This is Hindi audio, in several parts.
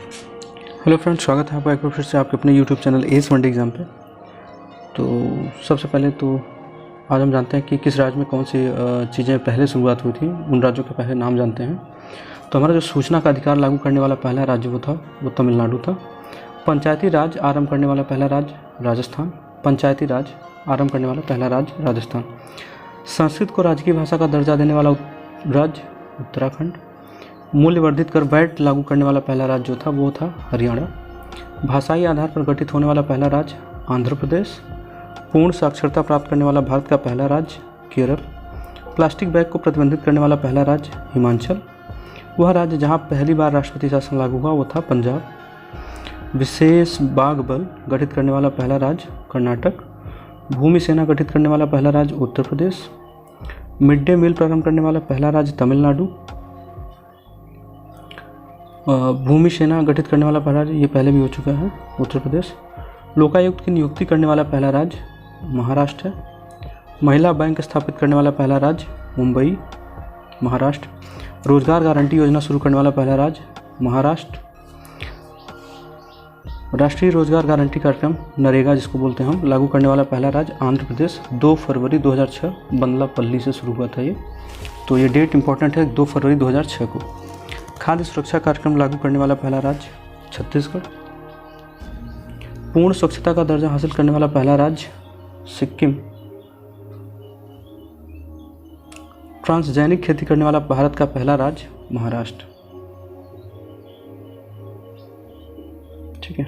हेलो फ्रेंड्स, स्वागत है आपका एक बार फिर से आपके अपने YouTube channel S one day exam पे। तो सबसे पहले तो आज हम जानते हैं कि किस राज्य में कौन सी चीज़ें पहले शुरुआत हुई थी, उन राज्यों के पहले नाम जानते हैं। तो हमारा जो सूचना का अधिकार लागू करने वाला पहला राज्य वो तमिलनाडु था। पंचायती राज आरंभ करने वाला पहला राज्य राजस्थान। पंचायती राज आरंभ करने वाला पहला राज्य राजस्थान। संस्कृत को राजकीय भाषा का दर्जा देने वाला राज्य उत्तराखंड। मूल्य वर्धित कर वैट लागू करने वाला पहला राज्य जो था वो था हरियाणा। भाषाई आधार पर गठित होने वाला पहला राज्य आंध्र प्रदेश। पूर्ण साक्षरता प्राप्त करने वाला भारत का पहला राज्य केरल। प्लास्टिक बैग को प्रतिबंधित करने वाला पहला राज्य हिमाचल। वह राज्य जहां पहली बार राष्ट्रपति शासन लागू हुआ वो था पंजाब। विशेष बाघ बल गठित करने वाला पहला राज्य कर्नाटक। भूमि सेना गठित करने वाला पहला राज्य Uttar Pradesh. Mid day meal प्रारंभ करने वाला पहला राज्य तमिलनाडु। भूमि सेना गठित करने वाला पहला राज्य ये पहले भी हो चुका है उत्तर प्रदेश। लोकायुक्त की नियुक्ति करने वाला पहला राज्य महाराष्ट्र है। महिला बैंक स्थापित करने वाला पहला राज्य मुंबई महाराष्ट्र। रोजगार गारंटी योजना शुरू करने वाला पहला राज्य महाराष्ट्र। राष्ट्रीय रोजगार गारंटी कार्यक्रम नरेगा जिसको बोलते हैं हम लागू करने वाला पहला राज्य आंध्र प्रदेश। 2 फरवरी 2006 बंदलापल्ली से शुरू हुआ था ये, तो ये डेट इंपॉर्टेंट है 2 फरवरी 2006 को। खाद्य सुरक्षा कार्यक्रम लागू करने वाला पहला राज्य छत्तीसगढ़। पूर्ण स्वच्छता का दर्जा हासिल करने वाला पहला राज्य सिक्किम। ट्रांसजेनिक खेती करने वाला भारत का पहला राज्य महाराष्ट्र। ठीक है,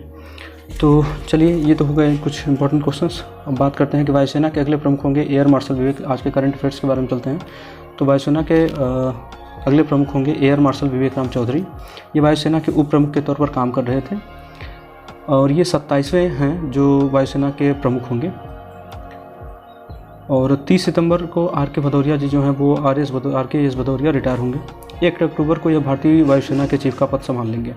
तो चलिए ये तो हो गए कुछ इंपॉर्टेंट क्वेश्चंस। अब बात करते हैं कि वायुसेना के अगले प्रमुख होंगे एयर मार्शल विवेक। आज के करंट अफेयर्स के बारे में चलते हैं। तो वायुसेना के अगले प्रमुख होंगे एयर मार्शल विवेक राम चौधरी। ये वायुसेना के उप प्रमुख के तौर पर काम कर रहे थे और ये 27वें हैं जो वायुसेना के प्रमुख होंगे। और 30 सितंबर को आर के भदौरिया जी जो हैं वो आर के एस भदौरिया रिटायर होंगे। 1 अक्टूबर को यह भारतीय वायुसेना के चीफ का पद संभाल लेंगे।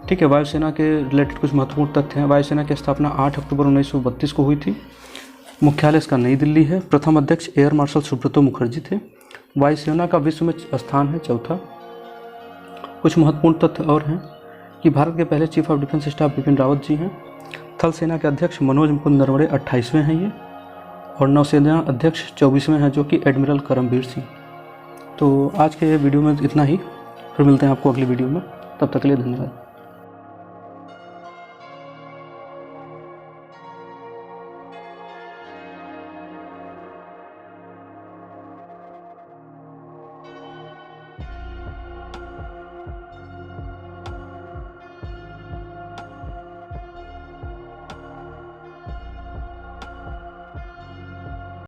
ठीक है, वायुसेना के रिलेटेड कुछ महत्वपूर्ण तथ्य हैं। वायुसेना की स्थापना 8 अक्टूबर 1932 को हुई थी। मुख्यालय इसका नई दिल्ली है। प्रथम अध्यक्ष एयर मार्शल सुब्रतो मुखर्जी थे। वायुसेना का विश्व में स्थान है चौथा। कुछ महत्वपूर्ण तथ्य और हैं कि भारत के पहले chief of defence staff Bipin Rawat ji हैं। थल सेना के अध्यक्ष मनोज मुकुंद नरवणे 28वें हैं ये, और नौसेना अध्यक्ष 24वें हैं जो कि एडमिरल करमबीर सिंह। तो आज के वीडियो में इतना ही, फिर मिलते हैं आपको अगली वीडियो में। तब तक के लिए धन्यवाद।